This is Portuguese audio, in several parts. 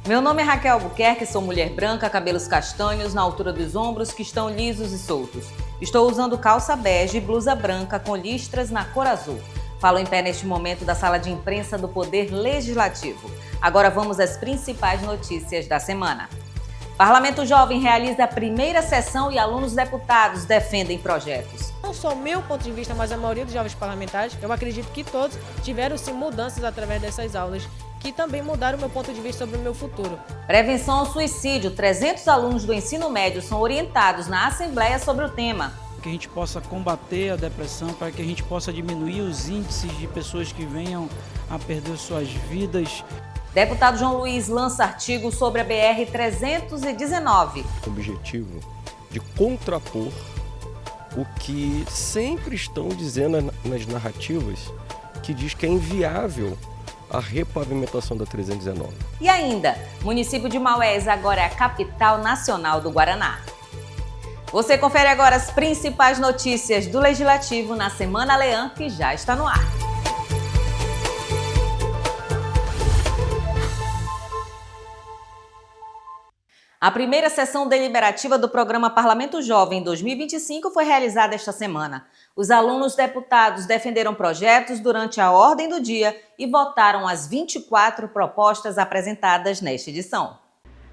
Meu nome é Raquel Albuquerque, sou mulher branca, cabelos castanhos na altura dos ombros que estão lisos e soltos. Estou usando calça bege e blusa branca com listras na cor azul. Falo em pé neste momento da sala de imprensa do Poder Legislativo. Agora vamos às principais notícias da semana. Parlamento Jovem realiza a primeira sessão e alunos deputados defendem projetos. Não só o meu ponto de vista, mas a maioria dos jovens parlamentares, eu acredito que todos tiveram sim mudanças através dessas aulas, que também mudaram o meu ponto de vista sobre o meu futuro. Prevenção ao suicídio. 300 alunos do ensino médio são orientados na Assembleia sobre o tema. Que a gente possa combater a depressão, para que a gente possa diminuir os índices de pessoas que venham a perder suas vidas. Deputado João Luiz lança artigo sobre a BR-319. O objetivo de contrapor o que sempre estão dizendo nas narrativas, que diz que é inviável a repavimentação da 319. E ainda, município de Maués agora é a capital nacional do Guaraná. Você confere agora as principais notícias do Legislativo na Semana Leã, que já está no ar. A primeira sessão deliberativa do programa Parlamento Jovem 2025 foi realizada esta semana. Os alunos deputados defenderam projetos durante a ordem do dia e votaram as 24 propostas apresentadas nesta edição.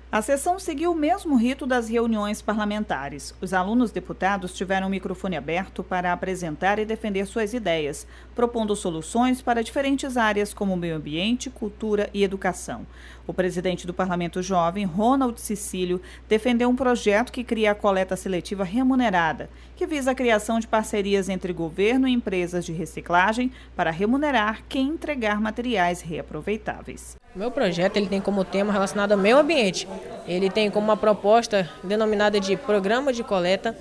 A sessão seguiu o mesmo rito das reuniões parlamentares. Os alunos deputados tiveram o microfone aberto para apresentar e defender suas ideias, propondo soluções para diferentes áreas como meio ambiente, cultura e educação. O presidente do Parlamento Jovem, Ronald Cecílio, defendeu um projeto que cria a coleta seletiva remunerada, que visa a criação de parcerias entre governo e empresas de reciclagem para remunerar quem entregar materiais reaproveitáveis. O meu projeto ele tem como tema relacionado ao meio ambiente. Ele tem como uma proposta denominada de Programa de Coleta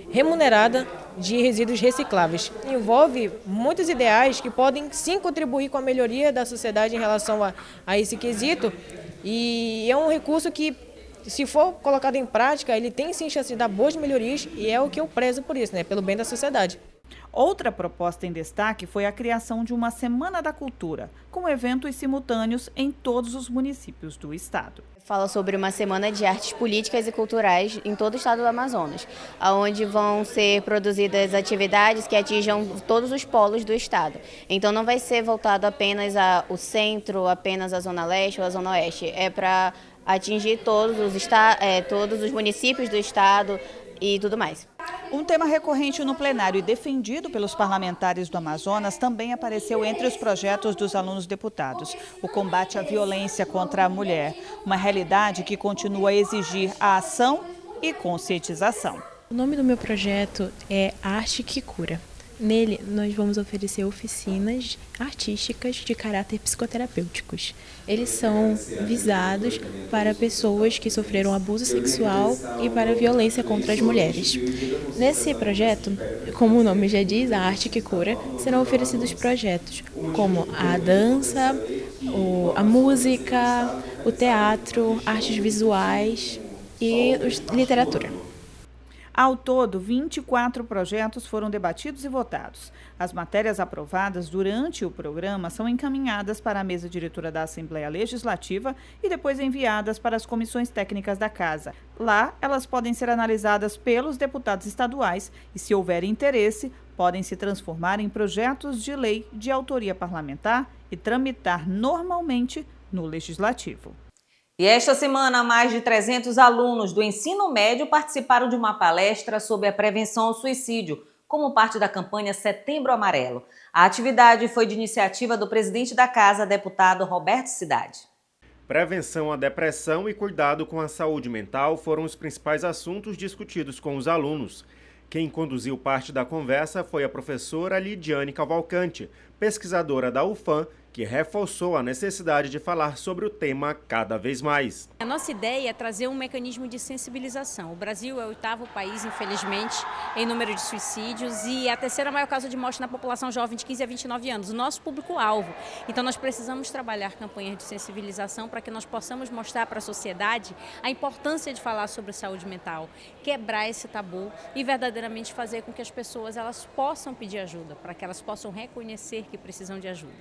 Remunerada de Resíduos Recicláveis. Envolve muitos ideais que podem sim contribuir com a melhoria da sociedade em relação a esse quesito. E é um recurso que, se for colocado em prática, ele tem sim chance de dar boas melhorias e é o que eu prezo por isso, pelo bem da sociedade. Outra proposta em destaque foi a criação de uma Semana da Cultura, com eventos simultâneos em todos os municípios do estado. Fala sobre uma semana de artes políticas e culturais em todo o estado do Amazonas, onde vão ser produzidas atividades que atinjam todos os polos do estado. Então não vai ser voltado apenas ao centro, apenas a zona leste ou a zona oeste, é para atingir todos os municípios do estado e tudo mais. Um tema recorrente no plenário e defendido pelos parlamentares do Amazonas também apareceu entre os projetos dos alunos deputados: o combate à violência contra a mulher, uma realidade que continua a exigir a ação e conscientização. O nome do meu projeto é Arte que Cura. Nele, nós vamos oferecer oficinas artísticas de caráter psicoterapêuticos. Eles são visados para pessoas que sofreram abuso sexual e para violência contra as mulheres. Nesse projeto, como o nome já diz, a Arte que Cura, serão oferecidos projetos como a dança, a música, o teatro, artes visuais e literatura. Ao todo, 24 projetos foram debatidos e votados. As matérias aprovadas durante o programa são encaminhadas para a mesa diretora da Assembleia Legislativa e depois enviadas para as comissões técnicas da Casa. Lá, elas podem ser analisadas pelos deputados estaduais e, se houver interesse, podem se transformar em projetos de lei de autoria parlamentar e tramitar normalmente no Legislativo. E esta semana, mais de 300 alunos do ensino médio participaram de uma palestra sobre a prevenção ao suicídio, como parte da campanha Setembro Amarelo. A atividade foi de iniciativa do presidente da Casa, deputado Roberto Cidade. Prevenção à depressão e cuidado com a saúde mental foram os principais assuntos discutidos com os alunos. Quem conduziu parte da conversa foi a professora Lidiane Cavalcante, pesquisadora da UFAM, que reforçou a necessidade de falar sobre o tema cada vez mais. A nossa ideia é trazer um mecanismo de sensibilização. O Brasil é o 8º país, infelizmente, em número de suicídios e a terceira maior causa de morte na população jovem de 15 a 29 anos, o nosso público-alvo. Então nós precisamos trabalhar campanhas de sensibilização para que nós possamos mostrar para a sociedade a importância de falar sobre saúde mental, quebrar esse tabu e verdadeiramente fazer com que as pessoas elas possam pedir ajuda, para que elas possam reconhecer que precisam de ajuda.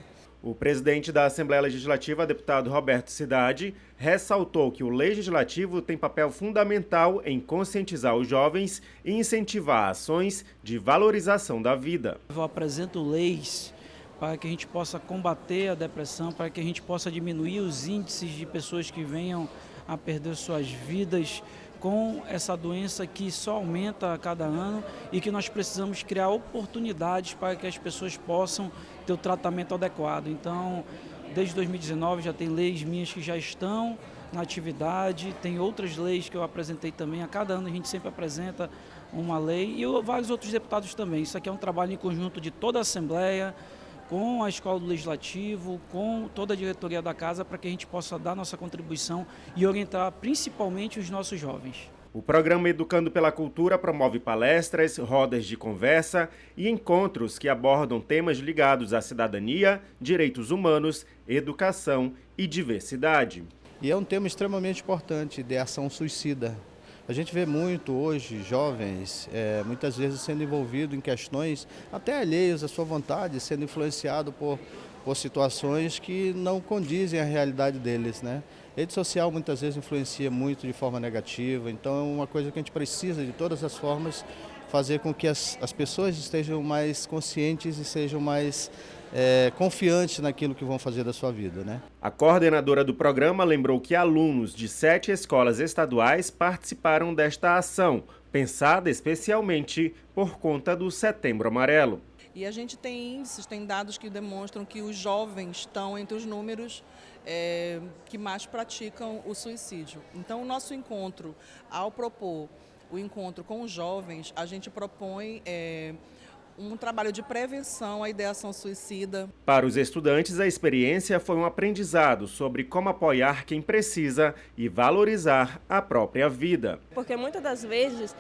O presidente da Assembleia Legislativa, deputado Roberto Cidade, ressaltou que o Legislativo tem papel fundamental em conscientizar os jovens e incentivar ações de valorização da vida. Eu apresento leis para que a gente possa combater a depressão, para que a gente possa diminuir os índices de pessoas que venham a perder suas vidas com essa doença que só aumenta a cada ano e que nós precisamos criar oportunidades para que as pessoas possam ter o tratamento adequado. Então, desde 2019 já tem leis minhas que já estão na atividade, tem outras leis que eu apresentei também. A cada ano a gente sempre apresenta uma lei e vários outros deputados também. Isso aqui é um trabalho em conjunto de toda a Assembleia, com a Escola do Legislativo, com toda a diretoria da Casa, para que a gente possa dar nossa contribuição e orientar principalmente os nossos jovens. O programa Educando pela Cultura promove palestras, rodas de conversa e encontros que abordam temas ligados à cidadania, direitos humanos, educação e diversidade. E é um tema extremamente importante de ação suicida. A gente vê muito hoje jovens, muitas vezes sendo envolvidos em questões até alheias à sua vontade, sendo influenciado por situações que não condizem à realidade deles, né? Rede social muitas vezes influencia muito de forma negativa, então é uma coisa que a gente precisa de todas as formas fazer com que as pessoas estejam mais conscientes e sejam mais confiantes naquilo que vão fazer da sua vida, né? A coordenadora do programa lembrou que alunos de 7 escolas estaduais participaram desta ação, pensada especialmente por conta do Setembro Amarelo. E a gente tem índices, tem dados que demonstram que os jovens estão entre os números que mais praticam o suicídio. Então, o nosso encontro, ao propor o encontro com os jovens, a gente propõe um trabalho de prevenção à ideação suicida. Para os estudantes, a experiência foi um aprendizado sobre como apoiar quem precisa e valorizar a própria vida. Porque muitas das vezes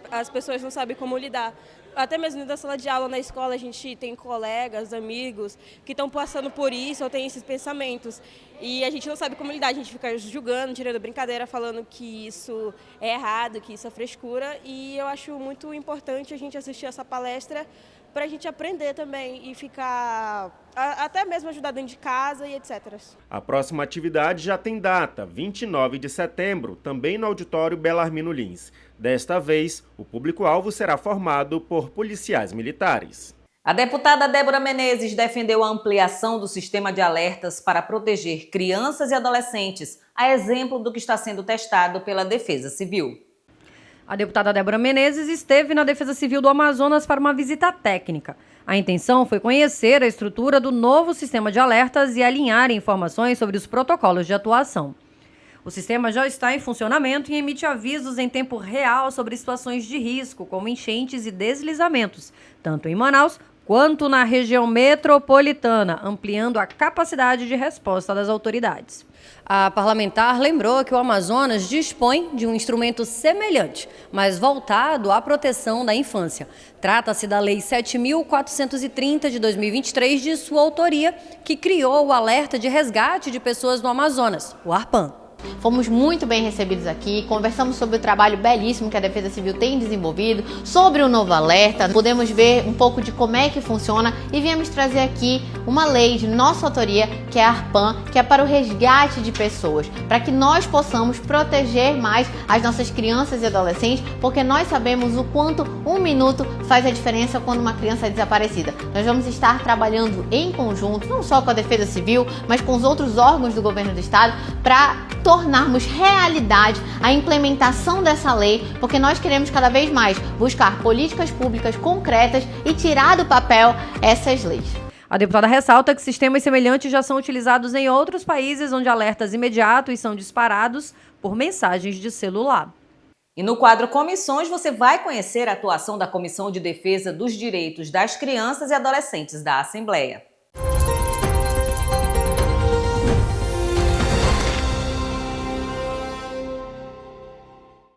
as pessoas não sabem como lidar. Até mesmo na sala de aula, na escola, a gente tem colegas, amigos que estão passando por isso ou têm esses pensamentos. E a gente não sabe como lidar, a gente fica julgando, tirando brincadeira, falando que isso é errado, que isso é frescura. E eu acho muito importante a gente assistir essa palestra para a gente aprender também e ficar, até mesmo ajudar dentro de casa e etc. A próxima atividade já tem data, 29 de setembro, também no auditório Belarmino Lins. Desta vez, o público-alvo será formado por policiais militares. A deputada Débora Menezes defendeu a ampliação do sistema de alertas para proteger crianças e adolescentes, a exemplo do que está sendo testado pela Defesa Civil. A deputada Débora Menezes esteve na Defesa Civil do Amazonas para uma visita técnica. A intenção foi conhecer a estrutura do novo sistema de alertas e alinhar informações sobre os protocolos de atuação. O sistema já está em funcionamento e emite avisos em tempo real sobre situações de risco, como enchentes e deslizamentos, tanto em Manaus quanto na região metropolitana, ampliando a capacidade de resposta das autoridades. A parlamentar lembrou que o Amazonas dispõe de um instrumento semelhante, mas voltado à proteção da infância. Trata-se da Lei 7.430 de 2023, de sua autoria, que criou o alerta de resgate de pessoas no Amazonas, o ARPAN. Fomos muito bem recebidos aqui, conversamos sobre o trabalho belíssimo que a Defesa Civil tem desenvolvido, sobre o novo alerta, podemos ver um pouco de como é que funciona e viemos trazer aqui uma lei de nossa autoria, que é a ARPAN, que é para o resgate de pessoas, para que nós possamos proteger mais as nossas crianças e adolescentes, porque nós sabemos o quanto um minuto faz a diferença quando uma criança é desaparecida. Nós vamos estar trabalhando em conjunto, não só com a Defesa Civil, mas com os outros órgãos do governo do estado, para tornarmos realidade a implementação dessa lei, porque nós queremos cada vez mais buscar políticas públicas concretas e tirar do papel essas leis. A deputada ressalta que sistemas semelhantes já são utilizados em outros países, onde alertas imediatos são disparados por mensagens de celular. E no quadro Comissões, você vai conhecer a atuação da Comissão de Defesa dos Direitos das Crianças e Adolescentes da Assembleia.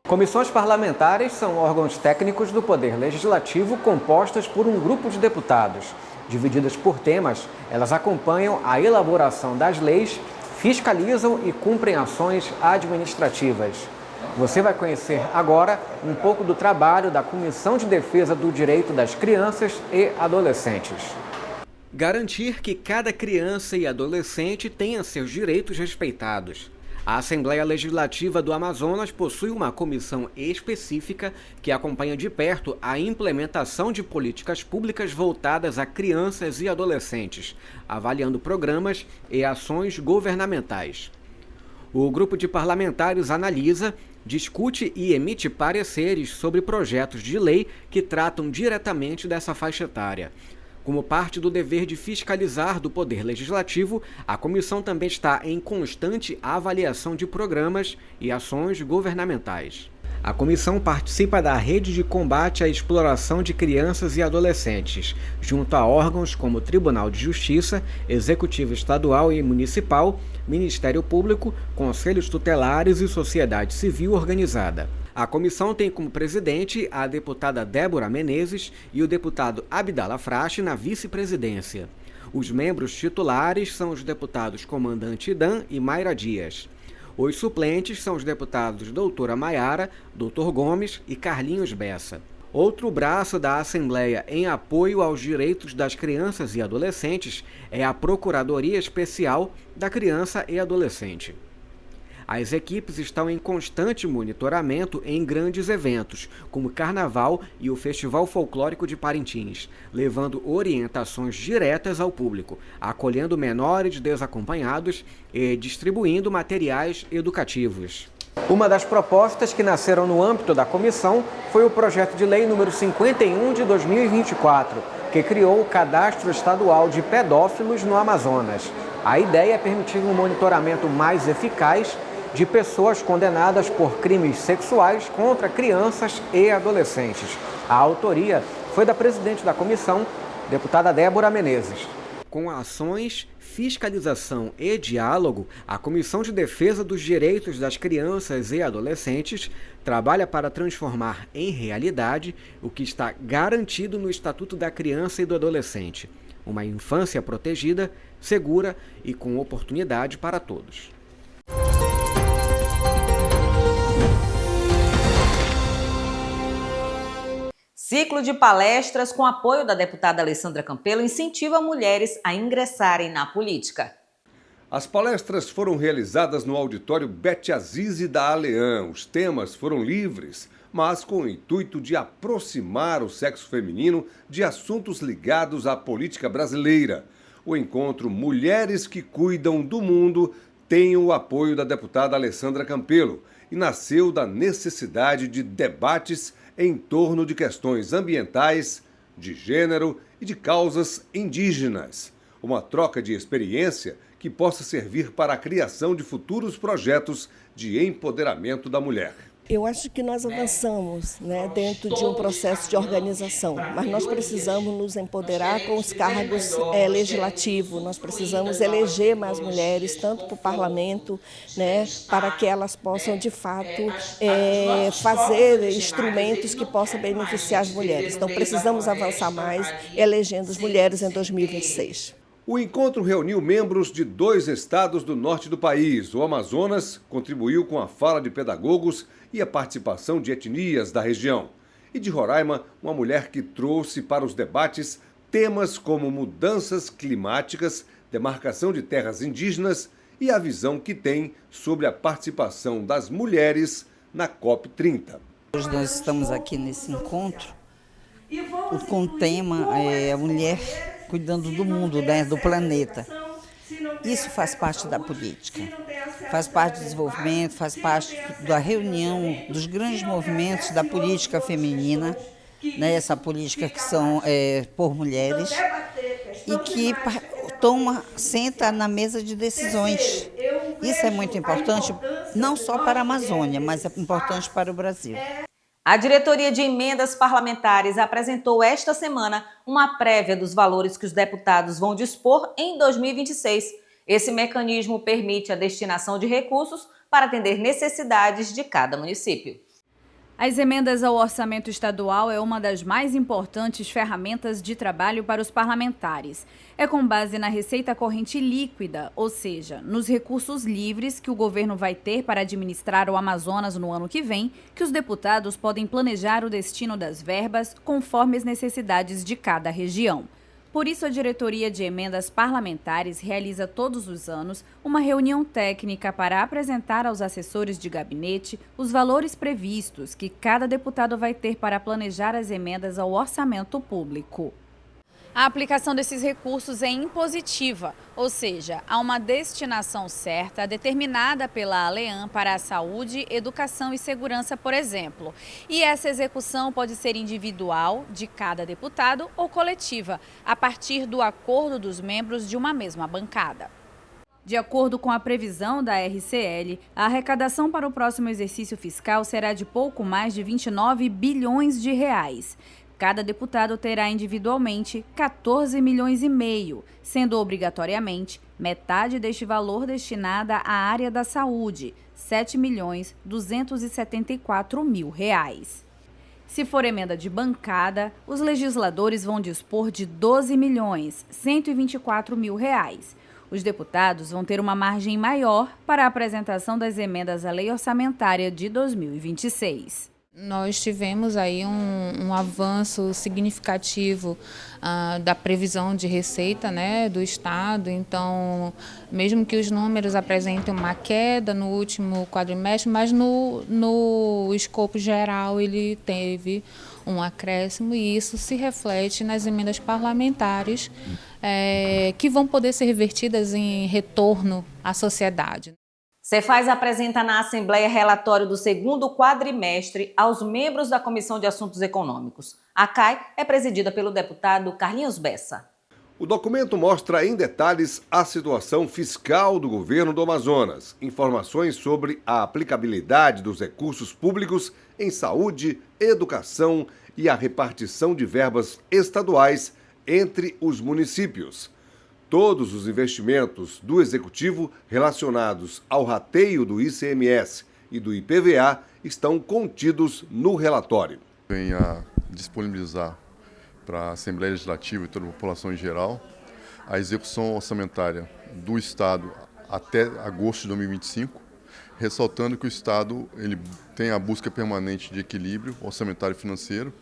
Comissões parlamentares são órgãos técnicos do Poder Legislativo compostas por um grupo de deputados. Divididas por temas, elas acompanham a elaboração das leis, fiscalizam e cumprem ações administrativas. Você vai conhecer agora um pouco do trabalho da Comissão de Defesa do Direito das Crianças e Adolescentes. Garantir que cada criança e adolescente tenha seus direitos respeitados. A Assembleia Legislativa do Amazonas possui uma comissão específica que acompanha de perto a implementação de políticas públicas voltadas a crianças e adolescentes, avaliando programas e ações governamentais. O grupo de parlamentares analisa, discute e emite pareceres sobre projetos de lei que tratam diretamente dessa faixa etária. Como parte do dever de fiscalizar do Poder Legislativo, a comissão também está em constante avaliação de programas e ações governamentais. A comissão participa da rede de combate à exploração de crianças e adolescentes, junto a órgãos como Tribunal de Justiça, Executivo Estadual e Municipal, Ministério Público, Conselhos Tutelares e Sociedade Civil Organizada. A comissão tem como presidente a deputada Débora Menezes e o deputado Abdala Frache na vice-presidência. Os membros titulares são os deputados Comandante Dan e Mayra Dias. Os suplentes são os deputados Doutora Maiara, Doutor Gomes e Carlinhos Bessa. Outro braço da Assembleia em apoio aos direitos das crianças e adolescentes é a Procuradoria Especial da Criança e Adolescente. As equipes estão em constante monitoramento em grandes eventos, como o Carnaval e o Festival Folclórico de Parintins, levando orientações diretas ao público, acolhendo menores desacompanhados e distribuindo materiais educativos. Uma das propostas que nasceram no âmbito da comissão foi o projeto de lei número 51 de 2024, que criou o Cadastro Estadual de Pedófilos no Amazonas. A ideia é permitir um monitoramento mais eficaz de pessoas condenadas por crimes sexuais contra crianças e adolescentes. A autoria foi da presidente da comissão, deputada Débora Menezes. Com ações, fiscalização e diálogo, a Comissão de Defesa dos Direitos das Crianças e Adolescentes trabalha para transformar em realidade o que está garantido no Estatuto da Criança e do Adolescente: uma infância protegida, segura e com oportunidade para todos. Ciclo de palestras com apoio da deputada Alessandra Campelo incentiva mulheres a ingressarem na política. As palestras foram realizadas no auditório Bete Azizi da Aleã. Os temas foram livres, mas com o intuito de aproximar o sexo feminino de assuntos ligados à política brasileira. O encontro Mulheres que Cuidam do Mundo tem o apoio da deputada Alessandra Campelo e nasceu da necessidade de debates em torno de questões ambientais, de gênero e de causas indígenas. Uma troca de experiência que possa servir para a criação de futuros projetos de empoderamento da mulher. Eu acho que nós avançamos, dentro de um processo de organização, mas nós precisamos nos empoderar com os cargos legislativos, nós precisamos eleger mais mulheres, tanto para o parlamento, para que elas possam, de fato, fazer instrumentos que possam beneficiar as mulheres. Então, precisamos avançar mais, elegendo as mulheres em 2026. O encontro reuniu membros de 2 estados do norte do país. O Amazonas contribuiu com a fala de pedagogos e a participação de etnias da região. E de Roraima, uma mulher que trouxe para os debates temas como mudanças climáticas, demarcação de terras indígenas e a visão que tem sobre a participação das mulheres na COP30. Hoje nós estamos aqui nesse encontro com o tema a mulher cuidando do mundo, do planeta. Isso faz parte da política, faz parte do desenvolvimento, faz parte da reunião dos grandes movimentos da política feminina, essa política que são por mulheres e que senta na mesa de decisões. Isso é muito importante, não só para a Amazônia, mas é importante para o Brasil. A Diretoria de Emendas Parlamentares apresentou esta semana uma prévia dos valores que os deputados vão dispor em 2026. Esse mecanismo permite a destinação de recursos para atender necessidades de cada município. As emendas ao orçamento estadual é uma das mais importantes ferramentas de trabalho para os parlamentares. É com base na receita corrente líquida, ou seja, nos recursos livres que o governo vai ter para administrar o Amazonas no ano que vem, que os deputados podem planejar o destino das verbas conforme as necessidades de cada região. Por isso, a Diretoria de Emendas Parlamentares realiza todos os anos uma reunião técnica para apresentar aos assessores de gabinete os valores previstos que cada deputado vai ter para planejar as emendas ao orçamento público. A aplicação desses recursos é impositiva, ou seja, há uma destinação certa determinada pela ALEAN para a saúde, educação e segurança, por exemplo. E essa execução pode ser individual, de cada deputado, ou coletiva, a partir do acordo dos membros de uma mesma bancada. De acordo com a previsão da RCL, a arrecadação para o próximo exercício fiscal será de pouco mais de 29 bilhões de reais. Cada deputado terá individualmente 14 milhões e meio, sendo obrigatoriamente metade deste valor destinada à área da saúde, 7 milhões 274 mil reais. Se for emenda de bancada, os legisladores vão dispor de 12 milhões 124 mil reais. Os deputados vão ter uma margem maior para a apresentação das emendas à lei orçamentária de 2026. Nós tivemos aí um avanço significativo da previsão de receita, né, do Estado. Então, mesmo que os números apresentem uma queda no último quadrimestre, mas no escopo geral ele teve um acréscimo e isso se reflete nas emendas parlamentares que vão poder ser revertidas em retorno à sociedade. Cefaz apresenta na Assembleia relatório do segundo quadrimestre aos membros da Comissão de Assuntos Econômicos. A CAI é presidida pelo deputado Carlinhos Bessa. O documento mostra em detalhes a situação fiscal do governo do Amazonas, informações sobre a aplicabilidade dos recursos públicos em saúde, educação e a repartição de verbas estaduais entre os municípios. Todos os investimentos do Executivo relacionados ao rateio do ICMS e do IPVA estão contidos no relatório. Vem a disponibilizar para a Assembleia Legislativa e toda a população em geral a execução orçamentária do Estado até agosto de 2025, ressaltando que o Estado ele tem a busca permanente de equilíbrio orçamentário e financeiro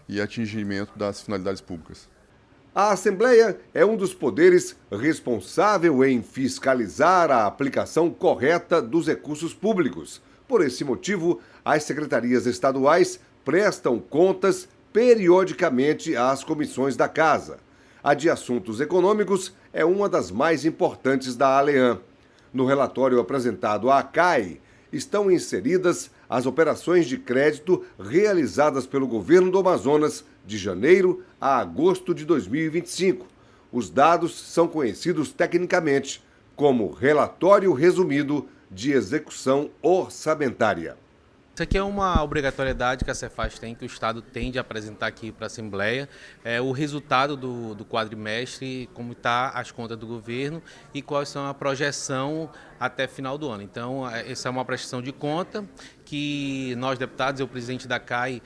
e atingimento das finalidades públicas. A Assembleia é um dos poderes responsável em fiscalizar a aplicação correta dos recursos públicos. Por esse motivo, as secretarias estaduais prestam contas periodicamente às comissões da Casa. A de Assuntos Econômicos é uma das mais importantes da ALEAN. No relatório apresentado à CAI, estão inseridas as operações de crédito realizadas pelo governo do Amazonas de janeiro a agosto de 2025. Os dados são conhecidos tecnicamente como Relatório Resumido de Execução Orçamentária. Isso aqui é uma obrigatoriedade que a Cefaz tem, que o Estado tem de apresentar aqui para a Assembleia, o resultado do quadrimestre, como está as contas do governo e quais são a projeção até final do ano. Então, essa é uma prestação de conta que nós, deputados, eu, presidente da CAI,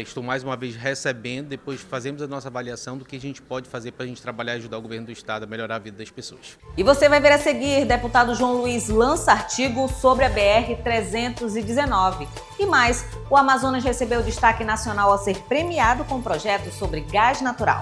estou mais uma vez recebendo, depois fazemos a nossa avaliação do que a gente pode fazer para a gente trabalhar e ajudar o governo do Estado a melhorar a vida das pessoas. E você vai ver a seguir, deputado João Luiz lança artigo sobre a BR-319. E mais, o Amazonas recebeu destaque nacional ao ser premiado com projetos sobre gás natural.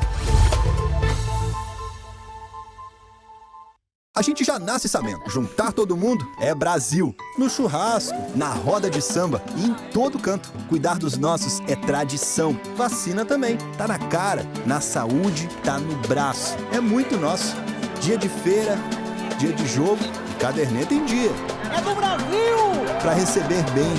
A gente já nasce sabendo, juntar todo mundo é Brasil. No churrasco, na roda de samba e em todo canto. Cuidar dos nossos é tradição. Vacina também, tá na cara. Na saúde, tá no braço. É muito nosso. Dia de feira, dia de jogo, caderneta em dia. É do Brasil! Pra receber bem,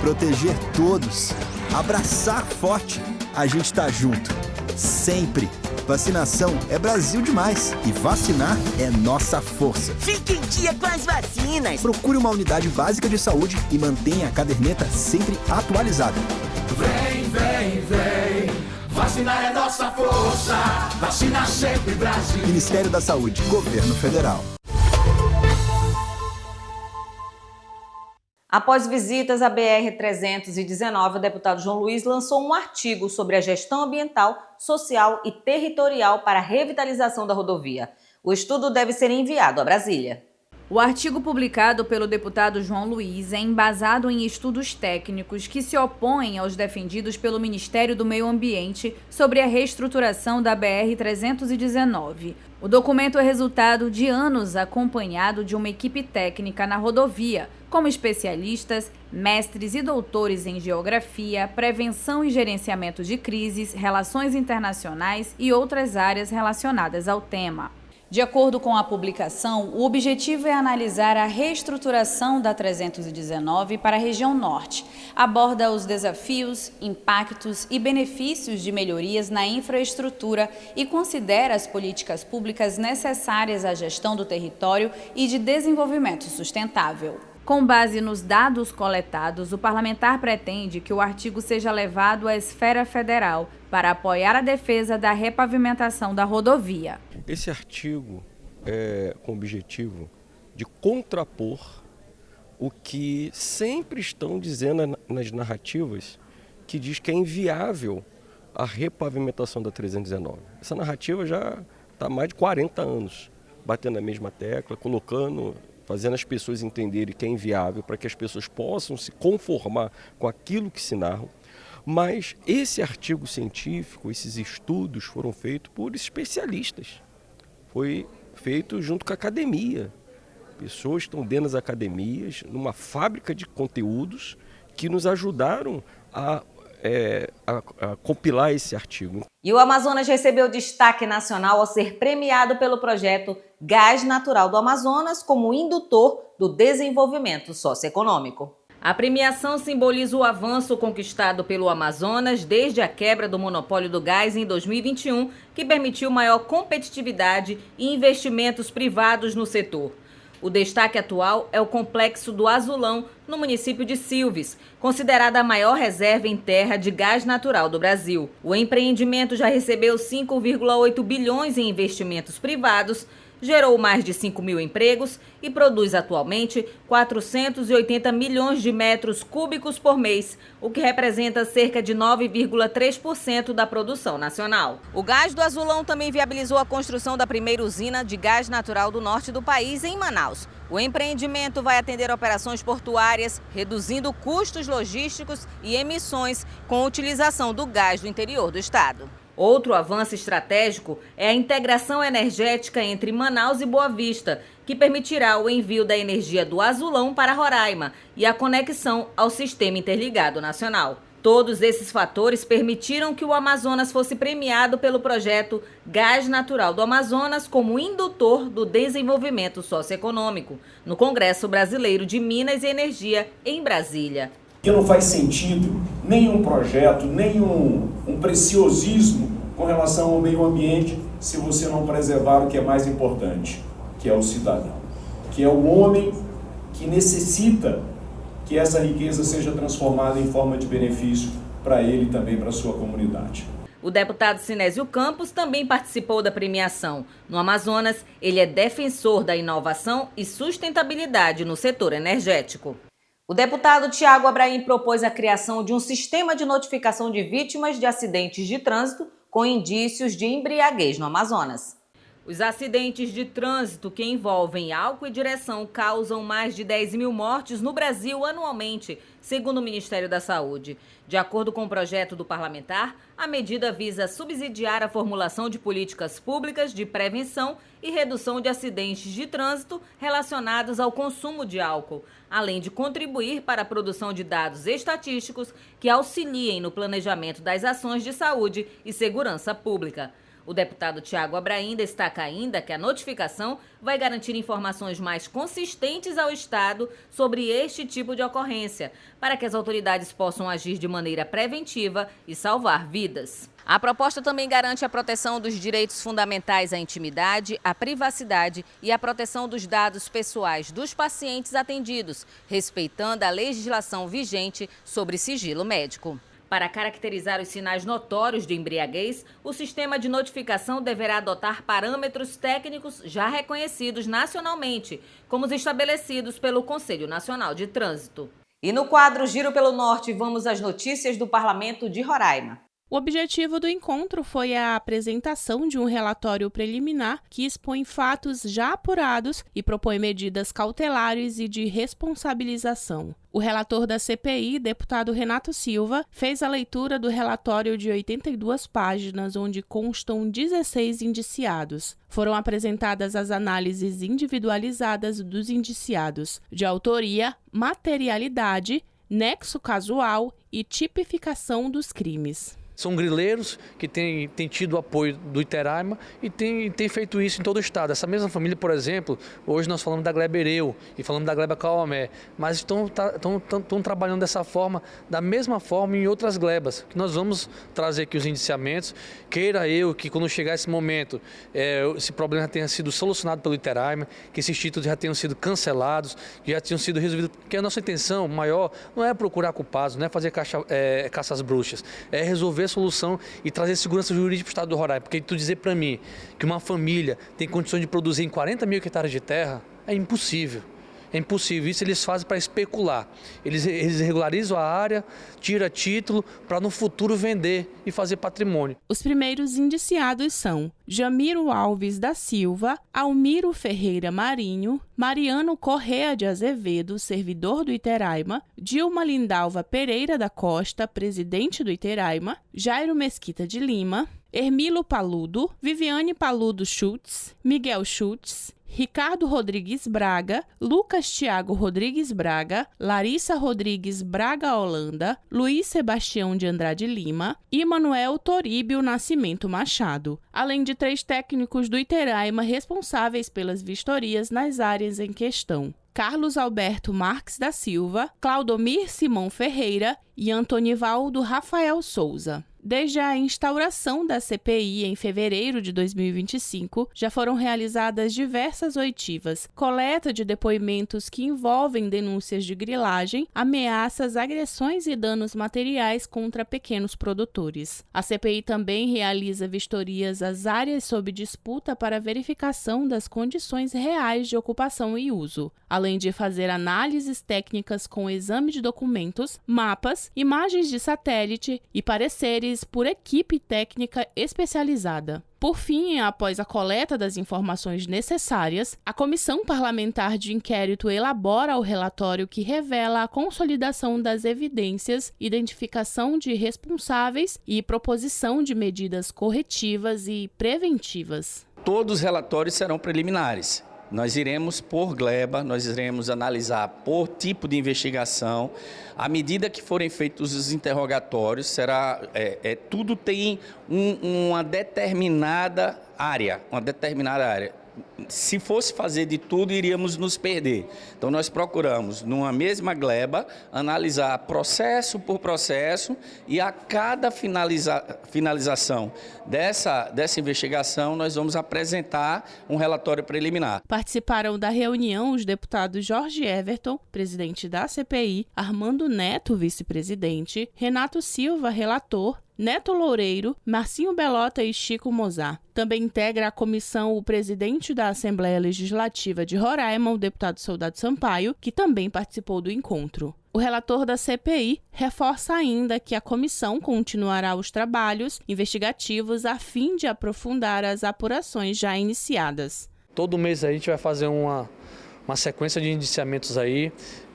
proteger todos, abraçar forte. A gente tá junto, sempre. Vacinação é Brasil demais e vacinar é nossa força. Fique em dia com as vacinas. Procure uma unidade básica de saúde e mantenha a caderneta sempre atualizada. Vem, vem, vem. Vacinar é nossa força. Vacina sempre Brasil. Ministério da Saúde, Governo Federal. Após visitas à BR-319, o deputado João Luiz lançou um artigo sobre a gestão ambiental, social e territorial para a revitalização da rodovia. O estudo deve ser enviado a Brasília. O artigo publicado pelo deputado João Luiz é embasado em estudos técnicos que se opõem aos defendidos pelo Ministério do Meio Ambiente sobre a reestruturação da BR-319. O documento é resultado de anos acompanhado de uma equipe técnica na rodovia, como especialistas, mestres e doutores em geografia, prevenção e gerenciamento de crises, relações internacionais e outras áreas relacionadas ao tema. De acordo com a publicação, o objetivo é analisar a reestruturação da 319 para a região norte. Aborda os desafios, impactos e benefícios de melhorias na infraestrutura e considera as políticas públicas necessárias à gestão do território e de desenvolvimento sustentável. Com base nos dados coletados, o parlamentar pretende que o artigo seja levado à esfera federal para apoiar a defesa da repavimentação da rodovia. Esse artigo é com o objetivo de contrapor o que sempre estão dizendo nas narrativas, que diz que é inviável a repavimentação da 319. Essa narrativa já está há mais de 40 anos batendo na mesma tecla, fazendo as pessoas entenderem que é inviável, para que as pessoas possam se conformar com aquilo que se narram. Mas esse artigo científico, esses estudos foram feitos por especialistas. Foi feito junto com a academia. Pessoas estão dentro das academias, numa fábrica de conteúdos, que nos ajudaram a compilar esse artigo. E o Amazonas recebeu destaque nacional ao ser premiado pelo projeto Gás Natural do Amazonas como indutor do desenvolvimento socioeconômico. A premiação simboliza o avanço conquistado pelo Amazonas desde a quebra do monopólio do gás em 2021, que permitiu maior competitividade e investimentos privados no setor. O destaque atual é o Complexo do Azulão, no município de Silves, considerada a maior reserva em terra de gás natural do Brasil. O empreendimento já recebeu 5,8 bilhões em investimentos privados, gerou mais de 5 mil empregos e produz atualmente 480 milhões de metros cúbicos por mês, o que representa cerca de 9,3% da produção nacional. O Gás do Azulão também viabilizou a construção da primeira usina de gás natural do norte do país, em Manaus. O empreendimento vai atender operações portuárias, reduzindo custos logísticos e emissões com a utilização do gás do interior do estado. Outro avanço estratégico é a integração energética entre Manaus e Boa Vista, que permitirá o envio da energia do Azulão para Roraima e a conexão ao Sistema Interligado Nacional. Todos esses fatores permitiram que o Amazonas fosse premiado pelo projeto Gás Natural do Amazonas como indutor do desenvolvimento socioeconômico, no Congresso Brasileiro de Minas e Energia, em Brasília. Que não faz sentido nenhum projeto, nenhum preciosismo com relação ao meio ambiente se você não preservar o que é mais importante, que é o cidadão, que é o homem que necessita que essa riqueza seja transformada em forma de benefício para ele e também para a sua comunidade. O deputado Sinésio Campos também participou da premiação. No Amazonas, ele é defensor da inovação e sustentabilidade no setor energético. O deputado Tiago Abraim propôs a criação de um sistema de notificação de vítimas de acidentes de trânsito com indícios de embriaguez no Amazonas. Os acidentes de trânsito que envolvem álcool e direção causam mais de 10 mil mortes no Brasil anualmente, segundo o Ministério da Saúde. De acordo com o projeto do parlamentar, a medida visa subsidiar a formulação de políticas públicas de prevenção e redução de acidentes de trânsito relacionados ao consumo de álcool, além de contribuir para a produção de dados estatísticos que auxiliem no planejamento das ações de saúde e segurança pública. O deputado Tiago Abraim destaca ainda que a notificação vai garantir informações mais consistentes ao Estado sobre este tipo de ocorrência, para que as autoridades possam agir de maneira preventiva e salvar vidas. A proposta também garante a proteção dos direitos fundamentais à intimidade, à privacidade e à proteção dos dados pessoais dos pacientes atendidos, respeitando a legislação vigente sobre sigilo médico. Para caracterizar os sinais notórios de embriaguez, o sistema de notificação deverá adotar parâmetros técnicos já reconhecidos nacionalmente, como os estabelecidos pelo Conselho Nacional de Trânsito. E no quadro Giro pelo Norte, vamos às notícias do Parlamento de Roraima. O objetivo do encontro foi a apresentação de um relatório preliminar que expõe fatos já apurados e propõe medidas cautelares e de responsabilização. O relator da CPI, deputado Renato Silva, fez a leitura do relatório de 82 páginas, onde constam 16 indiciados. Foram apresentadas as análises individualizadas dos indiciados, de autoria, materialidade, nexo casual e tipificação dos crimes. São grileiros que têm tido apoio do Iteraima e têm feito isso em todo o estado. Essa mesma família, por exemplo, hoje nós falamos da gleba Ereu e falamos da gleba Cauamé, mas estão trabalhando dessa forma, da mesma forma em outras glebas, que nós vamos trazer aqui os indiciamentos. Queira eu que quando chegar esse momento, esse problema já tenha sido solucionado pelo Iteraima, que esses títulos já tenham sido cancelados, que já tenham sido resolvidos, porque a nossa intenção maior não é procurar culpados, não é fazer caça às bruxas, é resolver solução e trazer segurança jurídica para o estado do Roraima. Porque tu dizer para mim que uma família tem condições de produzir em 40 mil hectares de terra é impossível. É impossível. Isso eles fazem para especular. Eles regularizam a área, tiram título para no futuro vender e fazer patrimônio. Os primeiros indiciados são Jamiro Alves da Silva, Almiro Ferreira Marinho, Mariano Correa de Azevedo, servidor do Iteraima, Dilma Lindalva Pereira da Costa, presidente do Iteraima, Jairo Mesquita de Lima, Hermilo Paludo, Viviane Paludo Schultz, Miguel Schultz, Ricardo Rodrigues Braga, Lucas Thiago Rodrigues Braga, Larissa Rodrigues Braga Holanda, Luiz Sebastião de Andrade Lima e Manuel Toríbio Nascimento Machado, além de 3 técnicos do Iteraima responsáveis pelas vistorias nas áreas em questão: Carlos Alberto Marques da Silva, Claudomir Simão Ferreira e Antonivaldo Rafael Souza. Desde a instauração da CPI em fevereiro de 2025, já foram realizadas diversas oitivas, coleta de depoimentos que envolvem denúncias de grilagem, ameaças, agressões e danos materiais contra pequenos produtores. A CPI também realiza vistorias às áreas sob disputa para verificação das condições reais de ocupação e uso, além de fazer análises técnicas com exame de documentos, mapas, imagens de satélite e pareceres por equipe técnica especializada. Por fim, após a coleta das informações necessárias, a Comissão Parlamentar de Inquérito elabora o relatório que revela a consolidação das evidências, identificação de responsáveis e proposição de medidas corretivas e preventivas. Todos os relatórios serão preliminares. Nós iremos por gleba, nós iremos analisar por tipo de investigação. À medida que forem feitos os interrogatórios, tudo tem uma determinada área, Se fosse fazer de tudo, iríamos nos perder. Então, nós procuramos, numa mesma gleba, analisar processo por processo e a cada finalização dessa investigação, nós vamos apresentar um relatório preliminar. Participaram da reunião os deputados Jorge Everton, presidente da CPI, Armando Neto, vice-presidente, Renato Silva, relator, Neto Loureiro, Marcinho Belota e Chico Mozart. Também integra a comissão o presidente da Assembleia Legislativa de Roraima, o deputado Soldado Sampaio, que também participou do encontro. O relator da CPI reforça ainda que a comissão continuará os trabalhos investigativos a fim de aprofundar as apurações já iniciadas. Todo mês a gente vai fazer uma sequência de indiciamentos aí.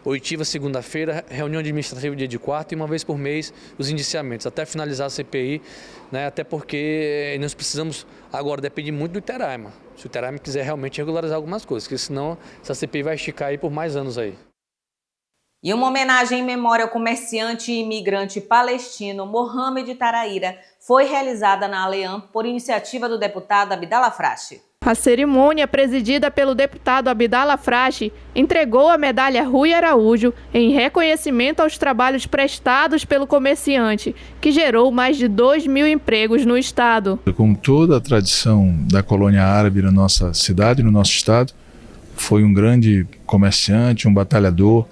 Oitiva segunda-feira, reunião administrativa dia de quarta e uma vez por mês os indiciamentos, até finalizar a CPI, né? Até porque nós precisamos, agora depende muito do Iteraima, se o Iteraima quiser realmente regularizar algumas coisas, porque senão essa CPI vai esticar aí por mais anos aí. E uma homenagem em memória ao comerciante e imigrante palestino Mohamed Taraíra foi realizada na Aleam por iniciativa do deputado Abdallah Frache. A cerimônia, presidida pelo deputado Abdallah Frache, entregou a medalha Rui Araújo em reconhecimento aos trabalhos prestados pelo comerciante, que gerou mais de 2.000 empregos no estado. Como toda a tradição da colônia árabe na nossa cidade, no nosso estado, foi um grande comerciante, um batalhador,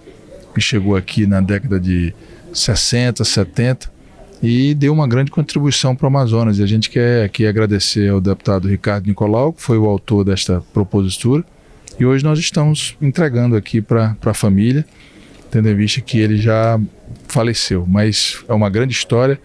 que chegou aqui na década de 60, 70, e deu uma grande contribuição para o Amazonas. E a gente quer aqui agradecer ao deputado Ricardo Nicolau, que foi o autor desta propositura, e hoje nós estamos entregando aqui para a família, tendo em vista que ele já faleceu. Mas é uma grande história,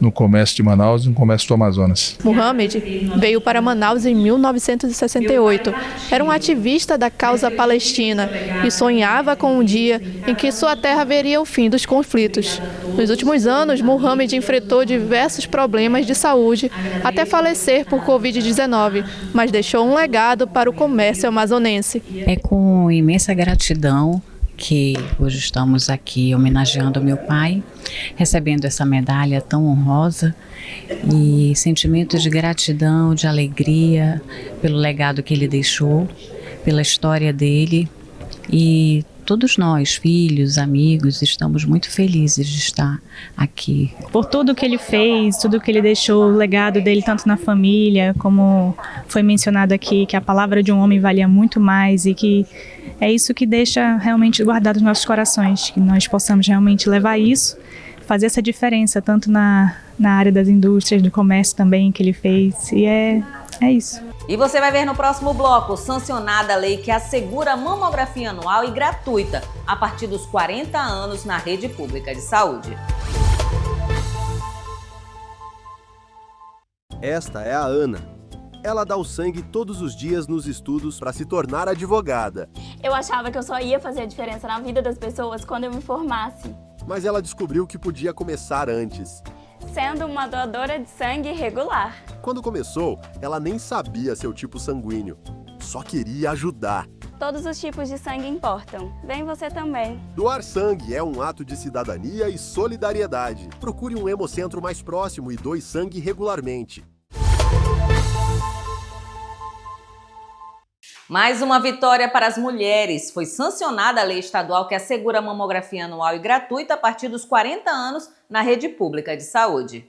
no comércio de Manaus e no comércio do Amazonas. Mohamed veio para Manaus em 1968. Era um ativista da causa palestina e sonhava com um dia em que sua terra veria o fim dos conflitos. Nos últimos anos, Mohamed enfrentou diversos problemas de saúde, até falecer por Covid-19, mas deixou um legado para o comércio amazonense. É com imensa gratidão que hoje estamos aqui homenageando meu pai, recebendo essa medalha tão honrosa e sentimentos de gratidão, de alegria pelo legado que ele deixou, pela história dele, e todos nós, filhos, amigos, estamos muito felizes de estar aqui. Por tudo que ele fez, tudo que ele deixou, o legado dele tanto na família, como foi mencionado aqui, que a palavra de um homem valia muito mais e que é isso que deixa realmente guardado nos nossos corações, que nós possamos realmente levar isso, fazer essa diferença, tanto na área das indústrias, do comércio também que ele fez, e é isso. E você vai ver no próximo bloco, sancionada a lei que assegura mamografia anual e gratuita a partir dos 40 anos na rede pública de saúde. Esta é a Ana. Ela dá o sangue todos os dias nos estudos para se tornar advogada. Eu achava que eu só ia fazer a diferença na vida das pessoas quando eu me formasse. Mas ela descobriu que podia começar antes. Sendo uma doadora de sangue regular. Quando começou, ela nem sabia seu tipo sanguíneo. Só queria ajudar. Todos os tipos de sangue importam. Vem você também. Doar sangue é um ato de cidadania e solidariedade. Procure um hemocentro mais próximo e doe sangue regularmente. Mais uma vitória para as mulheres. Foi sancionada a lei estadual que assegura a mamografia anual e gratuita a partir dos 40 anos na rede pública de saúde.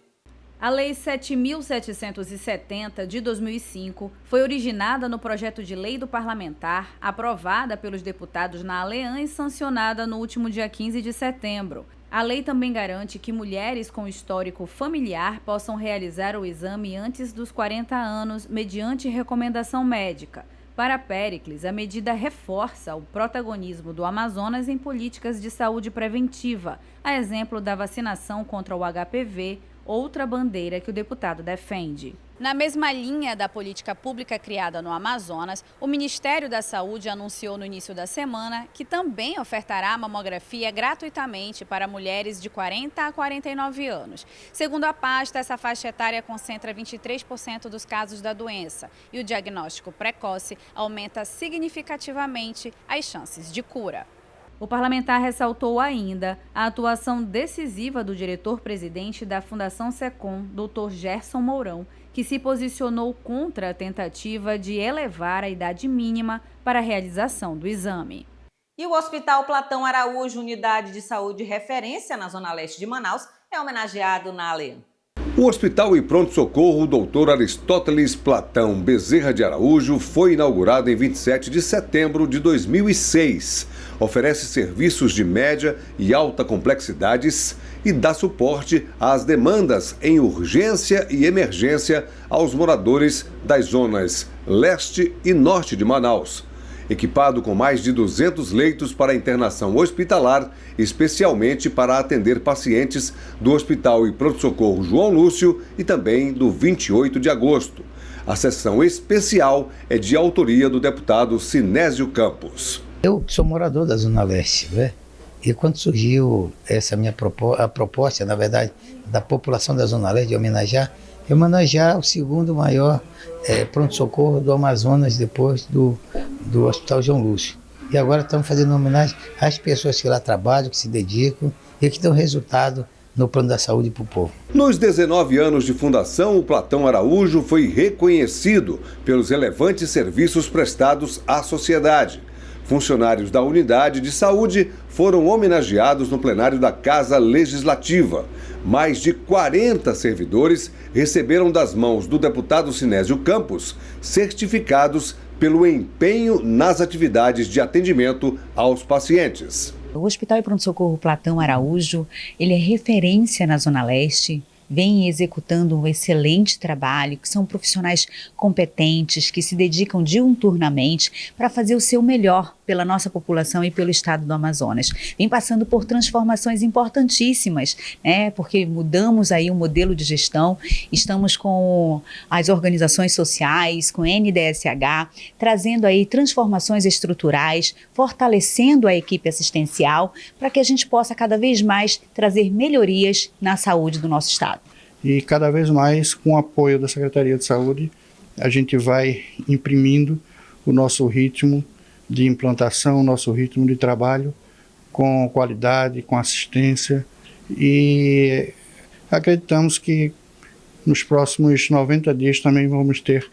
A Lei 7.770, de 2005, foi originada no projeto de lei do parlamentar, aprovada pelos deputados na ALEAN e sancionada no último dia 15 de setembro. A lei também garante que mulheres com histórico familiar possam realizar o exame antes dos 40 anos, mediante recomendação médica. Para Péricles, a medida reforça o protagonismo do Amazonas em políticas de saúde preventiva, a exemplo da vacinação contra o HPV, outra bandeira que o deputado defende. Na mesma linha da política pública criada no Amazonas, o Ministério da Saúde anunciou no início da semana que também ofertará a mamografia gratuitamente para mulheres de 40 a 49 anos. Segundo a pasta, essa faixa etária concentra 23% dos casos da doença e o diagnóstico precoce aumenta significativamente as chances de cura. O parlamentar ressaltou ainda a atuação decisiva do diretor-presidente da Fundação SECOM, Dr. Gerson Mourão, que se posicionou contra a tentativa de elevar a idade mínima para a realização do exame. E o Hospital Platão Araújo, unidade de saúde referência na Zona Leste de Manaus, é homenageado na ALEAN. O Hospital e Pronto-Socorro Dr. Aristóteles Platão Bezerra de Araújo foi inaugurado em 27 de setembro de 2006. Oferece serviços de média e alta complexidades e dá suporte às demandas em urgência e emergência aos moradores das zonas leste e norte de Manaus. Equipado com mais de 200 leitos para internação hospitalar, especialmente para atender pacientes do Hospital e Pronto-Socorro João Lúcio e também do 28 de agosto. A sessão especial é de autoria do deputado Sinésio Campos. Eu sou morador da Zona Leste, né? E quando surgiu essa minha proposta, na verdade, da população da Zona Leste de homenagear o segundo maior pronto-socorro do Amazonas depois do Hospital João Lúcio. E agora estamos fazendo homenagem às pessoas que lá trabalham, que se dedicam e que dão resultado no plano da saúde para o povo. Nos 19 anos de fundação, o Platão Araújo foi reconhecido pelos relevantes serviços prestados à sociedade. Funcionários da unidade de saúde foram homenageados no plenário da Casa Legislativa. Mais de 40 servidores receberam das mãos do deputado Sinésio Campos certificados pelo empenho nas atividades de atendimento aos pacientes. O Hospital e Pronto-Socorro Platão Araújo, ele é referência na Zona Leste, vem executando um excelente trabalho, que são profissionais competentes, que se dedicam diuturnamente para fazer o seu melhor pela nossa população e pelo estado do Amazonas. Vem passando por transformações importantíssimas, né? Porque mudamos aí o modelo de gestão, estamos com as organizações sociais, com a NDSH, trazendo aí transformações estruturais, fortalecendo a equipe assistencial, para que a gente possa cada vez mais trazer melhorias na saúde do nosso estado. E cada vez mais, com o apoio da Secretaria de Saúde, a gente vai imprimindo o nosso ritmo de implantação, o nosso ritmo de trabalho com qualidade, com assistência, e acreditamos que nos próximos 90 dias também vamos ter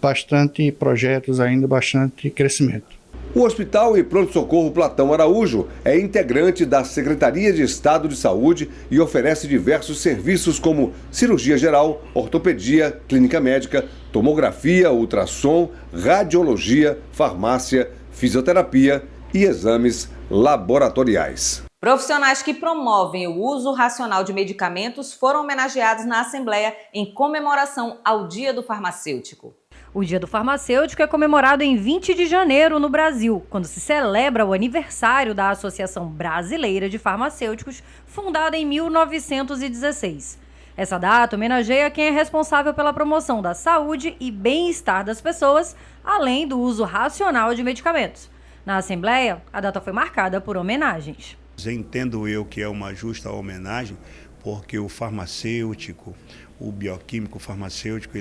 bastante projetos ainda, bastante crescimento. O Hospital e Pronto-Socorro Platão Araújo é integrante da Secretaria de Estado de Saúde e oferece diversos serviços como cirurgia geral, ortopedia, clínica médica, tomografia, ultrassom, radiologia, farmácia, fisioterapia e exames laboratoriais. Profissionais que promovem o uso racional de medicamentos foram homenageados na Assembleia em comemoração ao Dia do Farmacêutico. O Dia do Farmacêutico é comemorado em 20 de janeiro no Brasil, quando se celebra o aniversário da Associação Brasileira de Farmacêuticos, fundada em 1916. Essa data homenageia quem é responsável pela promoção da saúde e bem-estar das pessoas, além do uso racional de medicamentos. Na Assembleia, a data foi marcada por homenagens. Entendo eu que é uma justa homenagem, porque o farmacêutico, o bioquímico farmacêutico,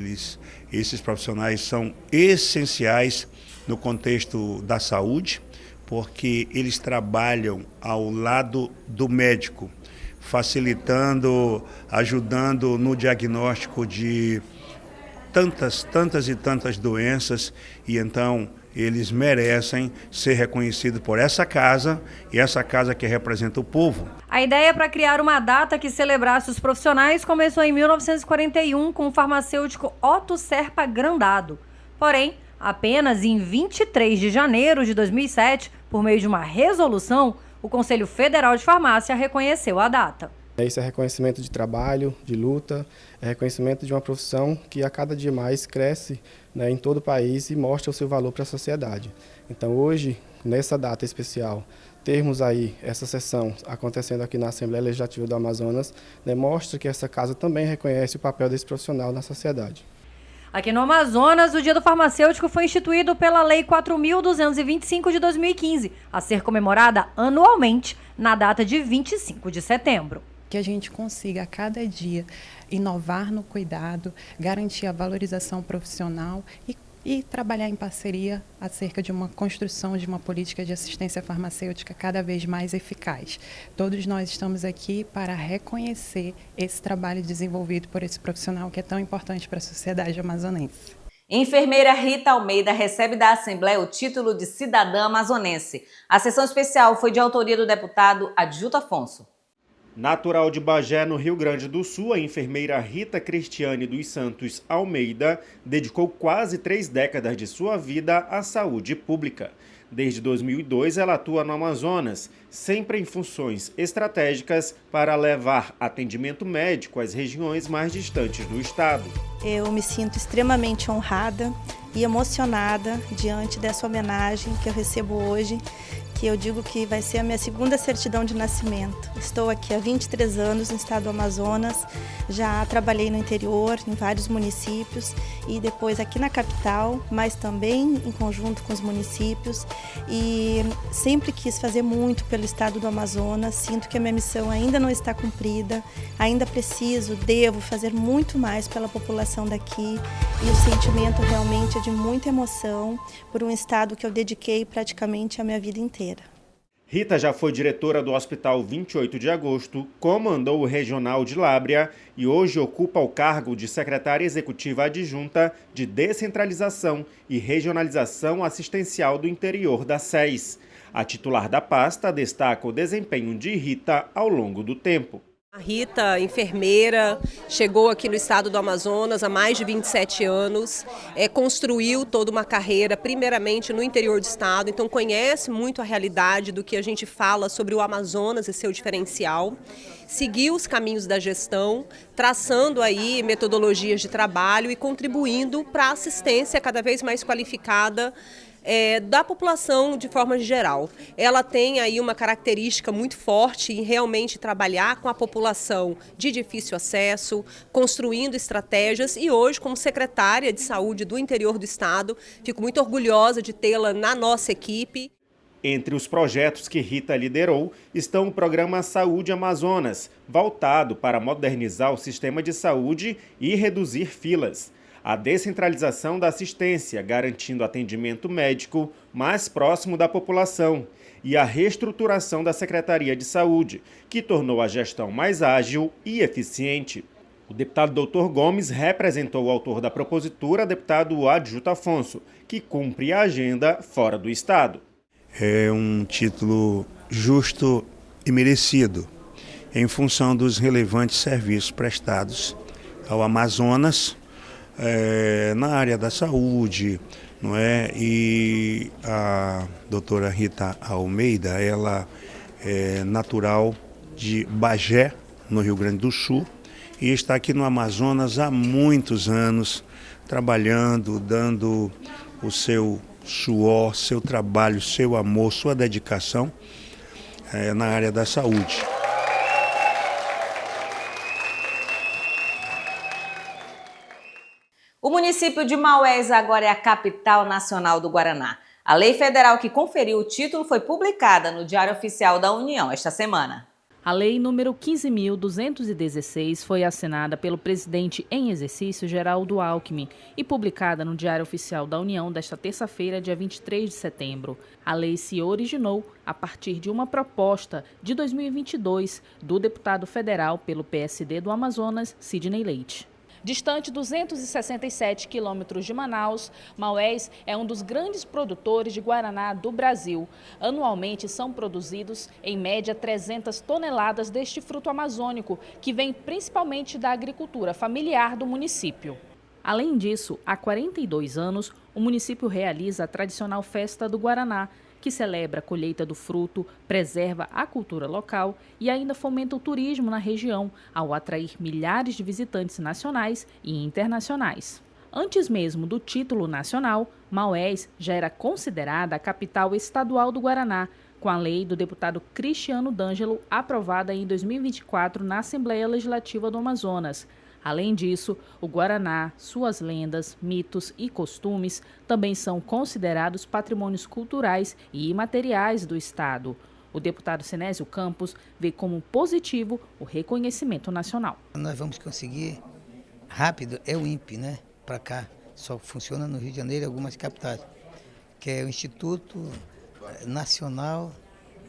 esses profissionais são essenciais no contexto da saúde, porque eles trabalham ao lado do médico, facilitando, ajudando no diagnóstico de tantas e tantas doenças, e então eles merecem ser reconhecidos por essa casa, e essa casa que representa o povo. A ideia para criar uma data que celebrasse os profissionais começou em 1941 com o farmacêutico Otto Serpa Grandado. Porém, apenas em 23 de janeiro de 2007, por meio de uma resolução, o Conselho Federal de Farmácia reconheceu a data. Isso é reconhecimento de trabalho, de luta, é reconhecimento de uma profissão que a cada dia mais cresce, né, em todo o país e mostra o seu valor para a sociedade. Então hoje, nessa data especial, termos aí essa sessão acontecendo aqui na Assembleia Legislativa do Amazonas, demonstra que essa casa também reconhece o papel desse profissional na sociedade. Aqui no Amazonas, o Dia do Farmacêutico foi instituído pela Lei 4.225 de 2015, a ser comemorada anualmente na data de 25 de setembro. Que a gente consiga a cada dia inovar no cuidado, garantir a valorização profissional e trabalhar em parceria acerca de uma construção de uma política de assistência farmacêutica cada vez mais eficaz. Todos nós estamos aqui para reconhecer esse trabalho desenvolvido por esse profissional que é tão importante para a sociedade amazonense. Enfermeira Rita Almeida recebe da Assembleia o título de cidadã amazonense. A sessão especial foi de autoria do deputado Adjuto Afonso. Natural de Bagé, no Rio Grande do Sul, a enfermeira Rita Cristiane dos Santos Almeida dedicou quase 3 décadas de sua vida à saúde pública. Desde 2002, ela atua no Amazonas, sempre em funções estratégicas para levar atendimento médico às regiões mais distantes do estado. Eu me sinto extremamente honrada e emocionada diante dessa homenagem que eu recebo hoje, que eu digo que vai ser a minha segunda certidão de nascimento. Estou aqui há 23 anos no estado do Amazonas, já trabalhei no interior, em vários municípios, e depois aqui na capital, mas também em conjunto com os municípios, e sempre quis fazer muito pelo estado do Amazonas. Sinto que a minha missão ainda não está cumprida, ainda devo fazer muito mais pela população daqui, e o sentimento realmente é de muita emoção por um estado que eu dediquei praticamente a minha vida inteira. Rita já foi diretora do Hospital 28 de Agosto, comandou o Regional de Lábrea e hoje ocupa o cargo de secretária executiva adjunta de Descentralização e Regionalização Assistencial do Interior da SES. A titular da pasta destaca o desempenho de Rita ao longo do tempo. A Rita, enfermeira, chegou aqui no estado do Amazonas há mais de 27 anos, construiu toda uma carreira, primeiramente no interior do estado, então conhece muito a realidade do que a gente fala sobre o Amazonas e seu diferencial. Seguiu os caminhos da gestão, traçando aí metodologias de trabalho e contribuindo para a assistência cada vez mais qualificada da população de forma geral. Ela tem aí uma característica muito forte em realmente trabalhar com a população de difícil acesso, construindo estratégias, e hoje, como secretária de saúde do interior do estado, fico muito orgulhosa de tê-la na nossa equipe. Entre os projetos que Rita liderou estão o programa Saúde Amazonas, voltado para modernizar o sistema de saúde e reduzir filas. A descentralização da assistência, garantindo atendimento médico mais próximo da população, e a reestruturação da Secretaria de Saúde, que tornou a gestão mais ágil e eficiente. O deputado Dr. Gomes representou o autor da propositura, deputado Adjuto Afonso, que cumpre a agenda fora do estado. É um título justo e merecido, em função dos relevantes serviços prestados ao Amazonas, na área da saúde, não é? E a doutora Rita Almeida, ela é natural de Bagé, no Rio Grande do Sul, e está aqui no Amazonas há muitos anos, trabalhando, dando o seu suor, seu trabalho, seu amor, sua dedicação na área da saúde. O município de Maués agora é a capital nacional do Guaraná. A lei federal que conferiu o título foi publicada no Diário Oficial da União esta semana. A lei número 15.216 foi assinada pelo presidente em exercício, Geraldo Alckmin, e publicada no Diário Oficial da União desta terça-feira, dia 23 de setembro. A lei se originou a partir de uma proposta de 2022 do deputado federal pelo PSD do Amazonas, Sidney Leite. Distante 267 quilômetros de Manaus, Maués é um dos grandes produtores de guaraná do Brasil. Anualmente são produzidos, em média, 300 toneladas deste fruto amazônico, que vem principalmente da agricultura familiar do município. Além disso, há 42 anos, o município realiza a tradicional Festa do Guaraná, que celebra a colheita do fruto, preserva a cultura local e ainda fomenta o turismo na região, ao atrair milhares de visitantes nacionais e internacionais. Antes mesmo do título nacional, Maués já era considerada a capital estadual do Guaraná, com a lei do deputado Cristiano D'Angelo, aprovada em 2024 na Assembleia Legislativa do Amazonas. Além disso, o Guaraná, suas lendas, mitos e costumes também são considerados patrimônios culturais e imateriais do Estado. O deputado Sinésio Campos vê como positivo o reconhecimento nacional. Nós vamos conseguir rápido, é o INPE, né? Para cá, só funciona no Rio de Janeiro e algumas capitais, que é o Instituto Nacional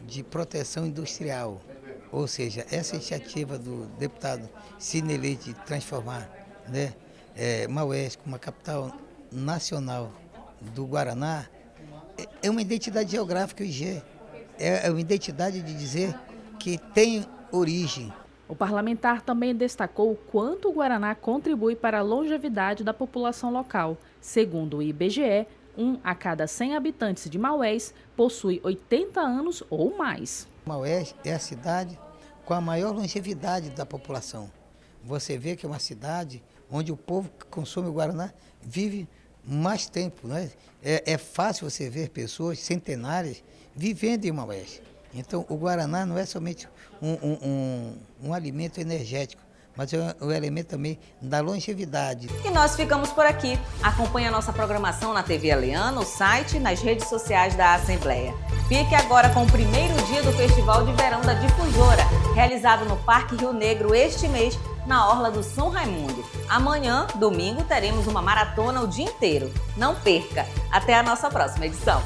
de Proteção Industrial. Ou seja, essa iniciativa do deputado Sidney Leite de transformar, né, Maués como uma capital nacional do Guaraná é uma identidade geográfica, é uma identidade de dizer que tem origem. O parlamentar também destacou o quanto o Guaraná contribui para a longevidade da população local. Segundo o IBGE, 1 a cada 100 habitantes de Maués possui 80 anos ou mais. Maués é a cidade com a maior longevidade da população. Você vê que é uma cidade onde o povo que consome o Guaraná vive mais tempo, né? É fácil você ver pessoas centenárias vivendo em Maués. Então, o Guaraná não é somente um alimento energético, mas é um elemento também da longevidade. E nós ficamos por aqui. Acompanhe a nossa programação na TV Aleã, no site e nas redes sociais da Assembleia. Fique agora com o primeiro dia do Festival de Verão da Difusora, realizado no Parque Rio Negro este mês, na Orla do São Raimundo. Amanhã, domingo, teremos uma maratona o dia inteiro. Não perca! Até a nossa próxima edição.